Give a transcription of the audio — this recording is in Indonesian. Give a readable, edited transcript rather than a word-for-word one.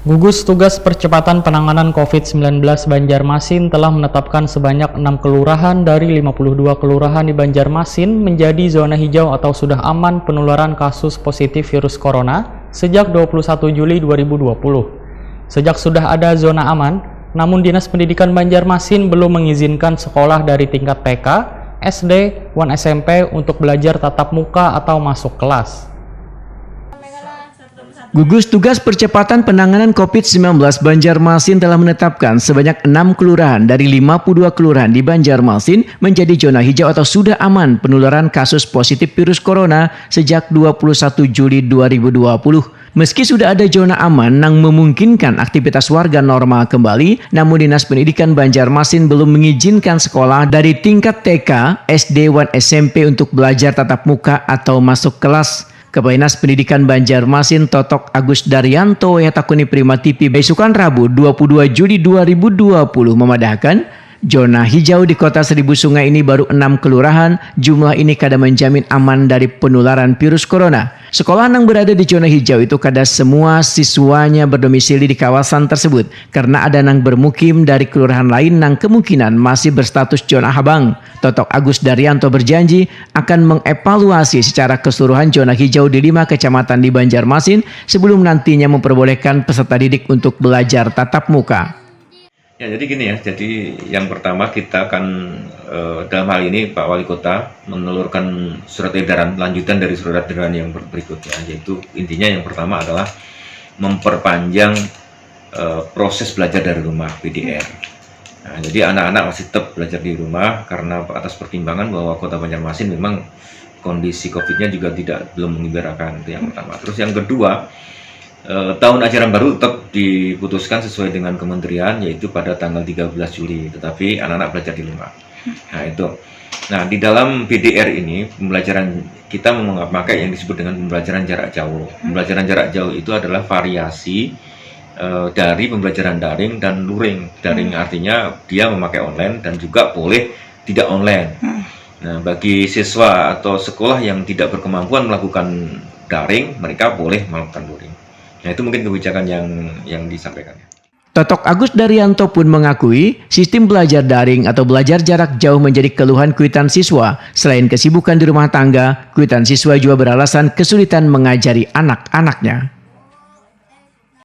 Gugus Tugas Percepatan Penanganan COVID-19 Banjarmasin telah menetapkan sebanyak 6 kelurahan dari 52 kelurahan di Banjarmasin menjadi zona hijau atau sudah aman penularan kasus positif virus corona sejak 21 Juli 2020. Sejak sudah ada zona aman, namun Dinas Pendidikan Banjarmasin belum mengizinkan sekolah dari tingkat TK, SD, dan SMP untuk belajar tatap muka atau masuk kelas. Gugus Tugas Percepatan Penanganan COVID-19 Banjarmasin telah menetapkan sebanyak 6 kelurahan dari 52 kelurahan di Banjarmasin menjadi zona hijau atau sudah aman penularan kasus positif virus corona sejak 21 Juli 2020. Meski sudah ada zona aman yang memungkinkan aktivitas warga normal kembali, namun Dinas Pendidikan Banjarmasin belum mengizinkan sekolah dari tingkat TK, SD, dan SMP untuk belajar tatap muka atau masuk kelas. Kepala Dinas Pendidikan Banjarmasin Totok Agus Daryanto Yatakuni Prima TV besukan Rabu 22 Juli 2020 memadahkan zona hijau di Kota Seribu Sungai ini baru 6 kelurahan. Jumlah ini kada menjamin aman dari penularan virus corona. Sekolah yang berada di zona hijau itu kada semua siswanya berdomisili di kawasan tersebut karena ada yang bermukim dari kelurahan lain yang kemungkinan masih berstatus zona habang. Totok Agus Daryanto berjanji akan mengevaluasi secara keseluruhan zona hijau di 5 kecamatan di Banjarmasin sebelum nantinya memperbolehkan peserta didik untuk belajar tatap muka. Ya, jadi gini ya, jadi yang pertama kita akan dalam hal ini Pak Wali Kota menelurkan surat edaran lanjutan dari surat edaran yang berikutnya, yaitu intinya yang pertama adalah memperpanjang proses belajar dari rumah PDR. Nah, jadi anak-anak masih tetap belajar di rumah karena atas pertimbangan bahwa Kota Banjarmasin memang kondisi COVID-nya juga belum mengembirakan, itu yang pertama. Terus yang kedua, tahun ajaran baru tetap diputuskan sesuai dengan kementerian, yaitu pada tanggal 13 Juli, tetapi anak-anak belajar di rumah. Nah itu. Nah di dalam PDR ini pembelajaran kita memakai yang disebut dengan pembelajaran jarak jauh. Pembelajaran jarak jauh itu adalah variasi dari pembelajaran daring dan luring. Daring artinya dia memakai online dan juga boleh tidak online. Nah bagi siswa atau sekolah yang tidak berkemampuan melakukan daring, mereka boleh melakukan luring. Nah itu mungkin kebijakan yang disampaikan. Totok Agus Daryanto pun mengakui sistem belajar daring atau belajar jarak jauh menjadi keluhan kuitan siswa. Selain kesibukan di rumah tangga, kuitan siswa juga beralasan kesulitan mengajari anak-anaknya.